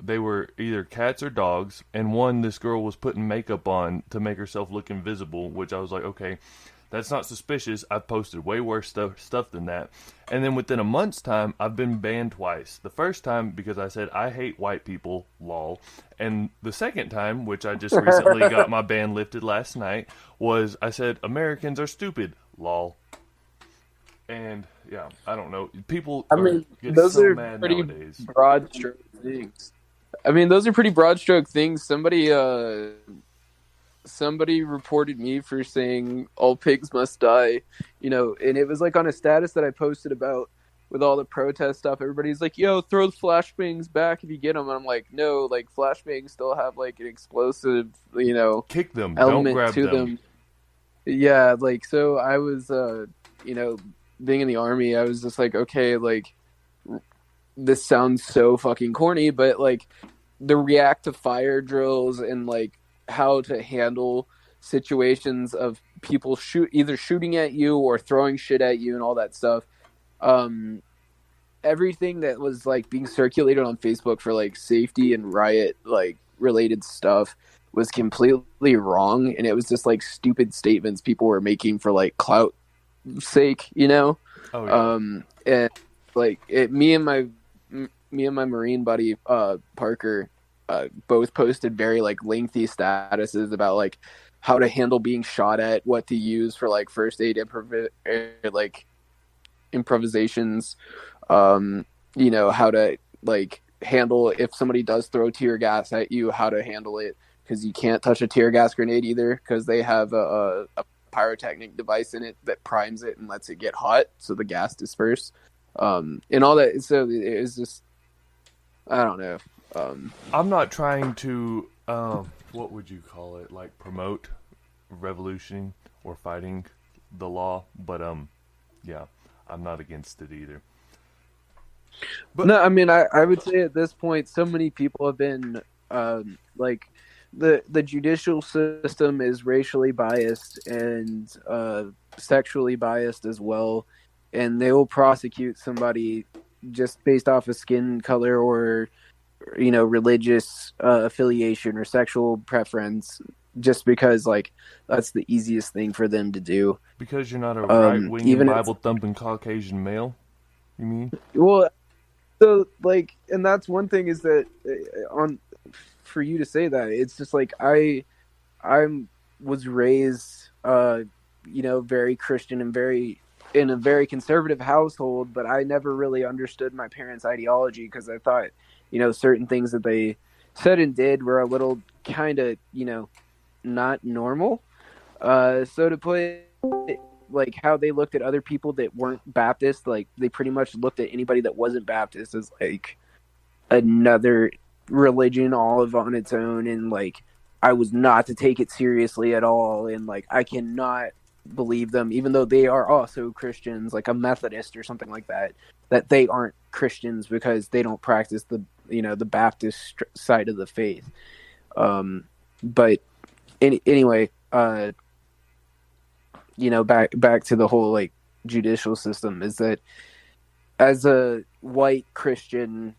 they were either cats or dogs, and one, this girl was putting makeup on to make herself look invisible, which I was like, okay, that's not suspicious. I've posted way worse stuff than that. And then within a month's time, I've been banned twice. The first time because I said I hate white people, lol. And the second time, which I just recently got my ban lifted last night, was I said Americans are stupid, lol. And yeah, I don't know. People I mean, get those so are mad pretty nowadays. broad stroke things. I mean, those are pretty broad stroke things. Somebody reported me for saying all pigs must die, and it was like on a status that I posted about with all the protest stuff. Everybody's like, "Yo, throw the flashbangs back if you get them." And I'm like, "No, like flashbangs still have like an explosive, Kick them, don't element grab to them. them." Yeah, like so I was, being in the army, I was just like, okay, like this sounds so fucking corny, but like the react to fire drills and like how to handle situations of people either shooting at you or throwing shit at you and all that stuff. Um, Everything that was like being circulated on Facebook for like safety and riot like related stuff was completely wrong, and it was just like stupid statements people were making for like clout sake, Oh yeah. And like me and my Marine buddy Parker both posted very like lengthy statuses about like how to handle being shot at, what to use for like first aid like improvisations, how to like handle if somebody does throw tear gas at you, how to handle it, because you can't touch a tear gas grenade either because they have a pyrotechnic device in it that primes it and lets it get hot so the gas disperse, and all that. So it was just, I don't know. I'm not trying to, what would you call it? Like promote revolution or fighting the law, but yeah, I'm not against it either. But No, I mean, I would say at this point, so many people have been like the judicial system is racially biased and sexually biased as well, and they will prosecute somebody just based off of skin color or religious affiliation or sexual preference, just because like that's the easiest thing for them to do. because you're not a right winging Even if, Bible thumping Caucasian male, you mean? well, so like, and that's one thing is that on for you to say that, it's just like I was raised very Christian and very in a very conservative household, but I never really understood my parents' ideology because I thought certain things that they said and did were a little kind of not normal. So to put it, like how they looked at other people that weren't Baptist, like they pretty much looked at anybody that wasn't Baptist as like another religion all of on its own, and like I was not to take it seriously at all, and like I cannot believe them even though they are also Christians, like a Methodist or something like that, that they aren't Christians because they don't practice the Baptist side of the faith. But anyway, back to the whole like judicial system is that as a white Christian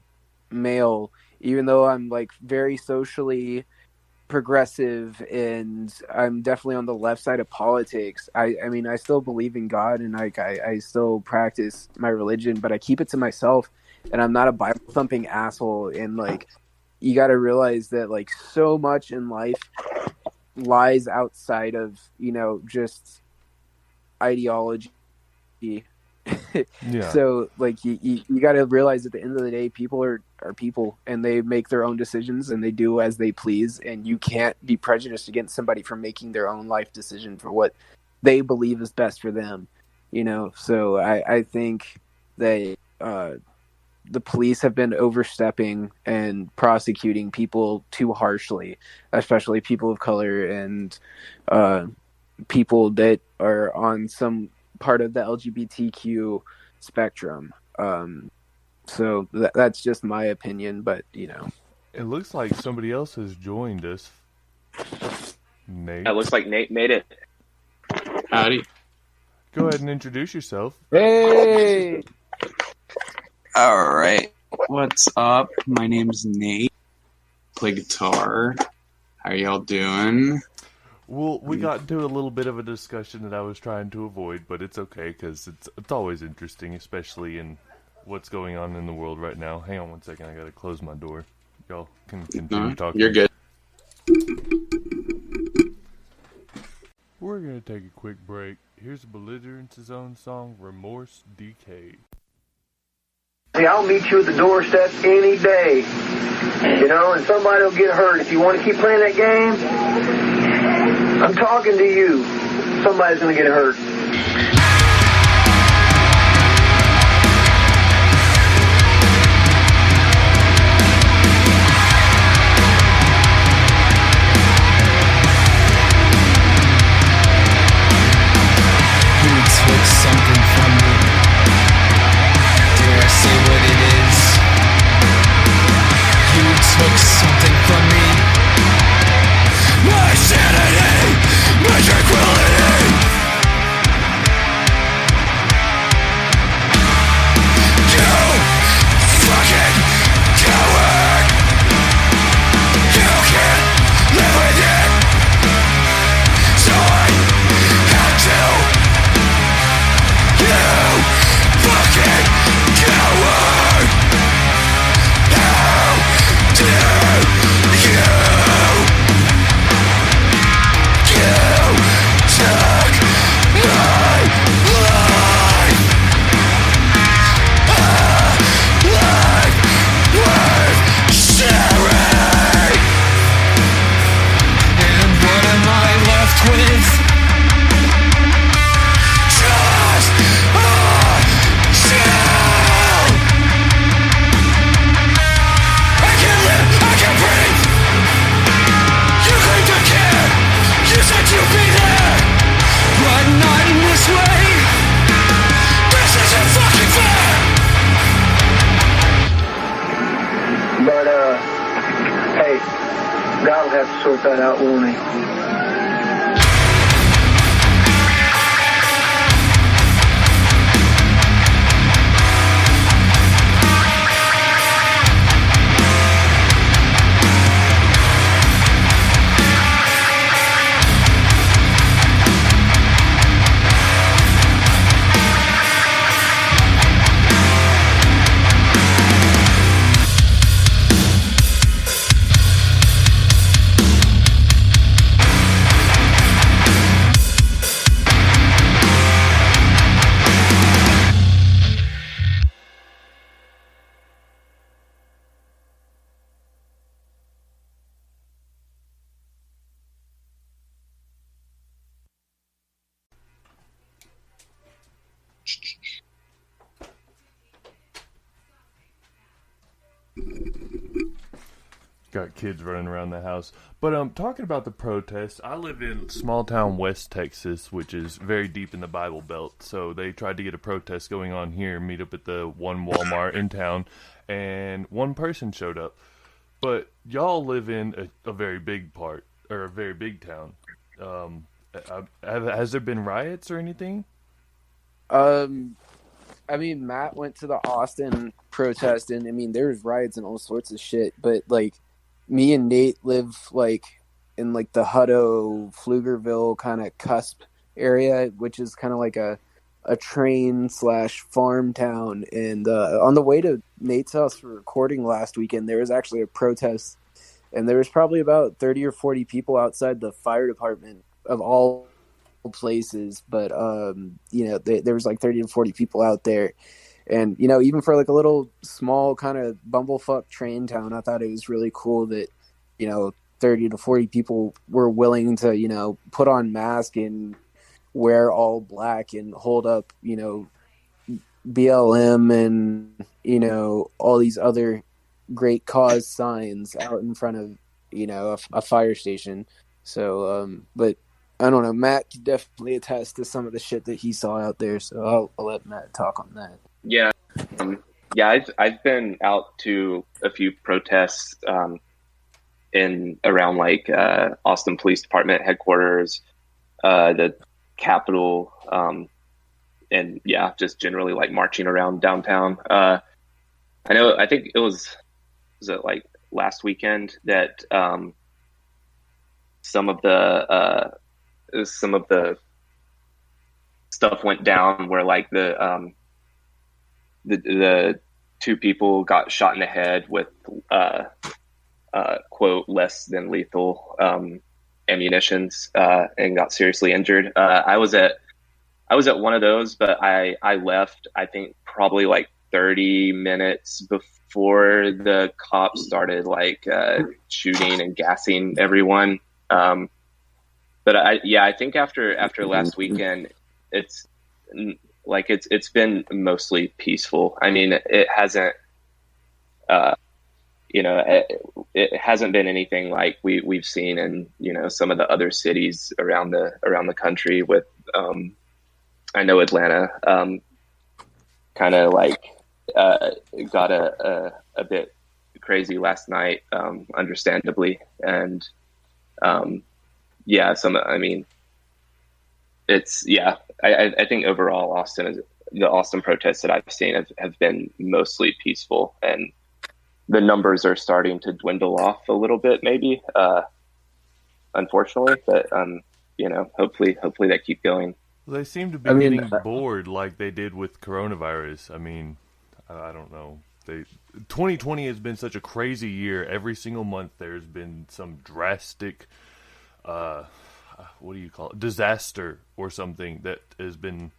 male, even though I'm like very socially progressive and I'm definitely on the left side of politics, I mean I still believe in God and like I still practice my religion, but I keep it to myself, and I'm not a Bible thumping asshole. And like you got to realize that like so much in life lies outside of just ideology. Yeah. So like you got to realize at the end of the day, people are people, and they make their own decisions and they do as they please, and you can't be prejudiced against somebody from making their own life decision for what they believe is best for them. So I think that the police have been overstepping and prosecuting people too harshly, especially people of color and people that are on some part of the LGBTQ spectrum. So that's just my opinion, but It looks like somebody else has joined us. It Nate, looks like Nate made it. Howdy. go ahead and introduce yourself. hey, All right. What's up? My name's Nate. Play guitar. How y'all doing? Well, we got into a little bit of a discussion that I was trying to avoid, but it's okay because it's always interesting, especially in what's going on in the world right now. Hang on one second, I gotta close my door. Y'all can continue No, talking. you're good. We're gonna take a quick break. Here's Belligerence's own song, Remorse Decay. See, I'll meet you at the doorstep any day. You know, and somebody will get hurt. If you want to keep playing that game, I'm talking to you. Somebody's going to get hurt. You took something from me. Dare I say what it is? You took something from me. My sanity, my tranquility. You fucking coward. You can't live with it. So I had to. You fucking coward! How dare you? You took my life! A life worth sharing! And what am I left with? Just a shell! I can't live, I can't breathe. You claim to care, you said you'd be there, but not in this way. This isn't fucking fair. But, hey, God will have to sort that out, won't he? Got kids running around the house. But talking about the protests, I live in small town West Texas, which is very deep in the Bible Belt. So they tried to get a protest going on here, meet up at the one Walmart in town, and one person showed up. But y'all live in a very big part, or a very big town. Has there been riots or anything? I mean, Matt went to the Austin protest, and I mean, there was riots and all sorts of shit. But like, me and Nate live like in like the Hutto, Pflugerville kind of cusp area, which is kind of like a train / farm town. And on the way to Nate's house for recording last weekend, there was actually a protest, and there was probably about 30 or 40 people outside the fire department of all places. But you know, there was like 30 to 40 people out there. And, you know, even for like a little small kind of bumblefuck train town, I thought it was really cool that, you know, 30 to 40 people were willing to, you know, put on masks and wear all black and hold up, you know, BLM and, you know, all these other great cause signs out in front of, you know, a fire station. So, but I don't know, Matt could definitely attest to some of the shit that he saw out there. So I'll let Matt talk on that. Yeah. I've been out to a few protests in around like Austin Police Department headquarters, the Capitol, and yeah, just generally like marching around downtown. I know. I think it was it like last weekend that some of the stuff went down where like the two people got shot in the head with quote less than lethal ammunitions and got seriously injured. I was at one of those, but I left, I think probably like 30 minutes before the cops started like shooting and gassing everyone. But I think after last weekend, it's like it's been mostly peaceful. I mean, it hasn't, it hasn't been anything like we've seen in, some of the other cities around the country with, I know Atlanta, kind of like, got a bit crazy last night, understandably. And, I mean, I think overall the Austin protests that I've seen have been mostly peaceful, and the numbers are starting to dwindle off a little bit, maybe, unfortunately, but, hopefully they keep going. They seem to be getting bored like they did with coronavirus. I mean, I don't know. 2020 has been such a crazy year. Every single month there's been some drastic, what do you call it, disaster or something that has been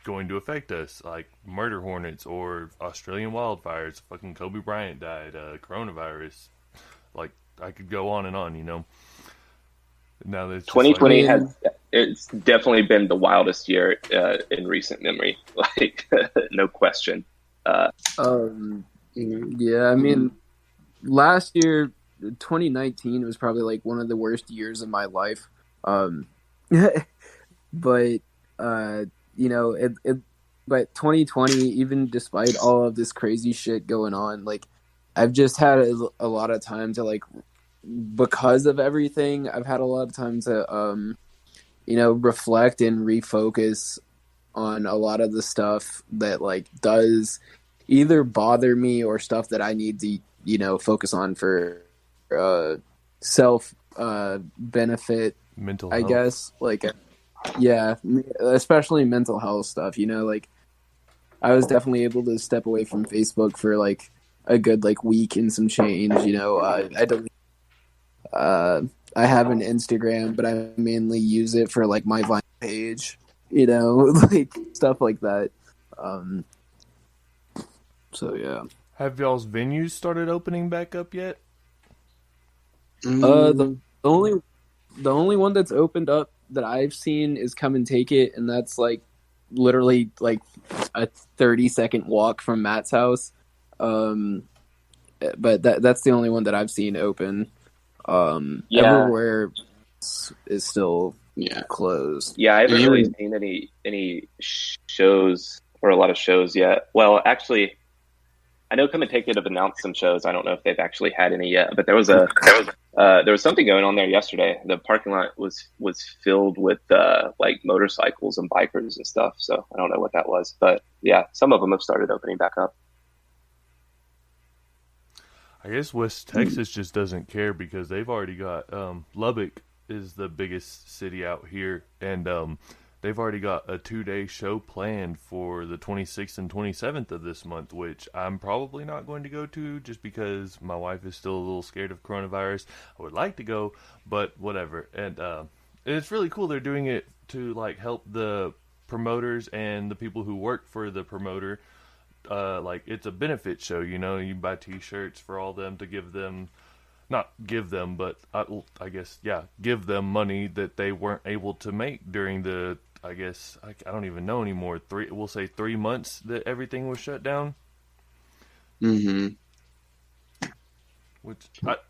going to affect us, like murder hornets or Australian wildfires. Fucking Kobe Bryant died, coronavirus. Like, I could go on and on, Now that 2020 it's definitely been the wildest year in recent memory, like no question. Yeah, I mean, last year, 2019 was probably like one of the worst years of my life. But but 2020, even despite all of this crazy shit going on, like I've just had a lot of time to like, because of everything, I've had a lot of time to reflect and refocus on a lot of the stuff that like does either bother me or stuff that I need to focus on for self benefit, mental health. I guess. Like, yeah, especially mental health stuff. Like I was definitely able to step away from Facebook for like a good like week and some change. I don't. I have an Instagram, but I mainly use it for like my Vine page, like stuff like that. So yeah. Have y'all's venues started opening back up yet? The only one that's opened up that I've seen is Come and Take It, and that's like literally like a 30-second walk from Matt's house. But that's the only one that I've seen open. Everywhere is still closed. Yeah, I haven't really seen any shows or a lot of shows yet. Well, actually, I know Come and Take It have announced some shows. I don't know if they've actually had any yet, but there was something going on there yesterday. The parking lot was filled with like motorcycles and bikers and stuff. So I don't know what that was, but yeah, some of them have started opening back up. I guess West Texas just doesn't care because they've already got Lubbock is the biggest city out here, and they've already got a 2-day show planned for the 26th and 27th of this month, which I'm probably not going to go to just because my wife is still a little scared of coronavirus. I would like to go, but whatever. And it's really cool. They're doing it to like help the promoters and the people who work for the promoter. Like it's a benefit show, you buy t-shirts for all them to give them, not give them, but I guess, give them money that they weren't able to make during the, I guess, I don't even know anymore, 3 months that everything was shut down. Mm-hmm.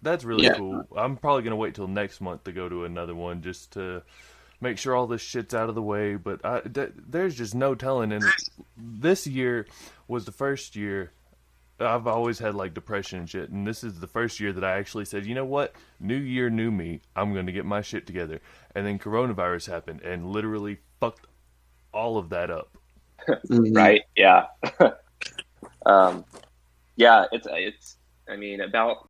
That's really cool. I'm probably going to wait till next month to go to another one just to make sure all this shit's out of the way, but there's just no telling. And this year was the first year. I've always had like depression and shit, and this is the first year that I actually said, you know what, new year, new me, I'm going to get my shit together. And then coronavirus happened and literally fucked all of that up. Right? Yeah. Yeah, it's. I mean, about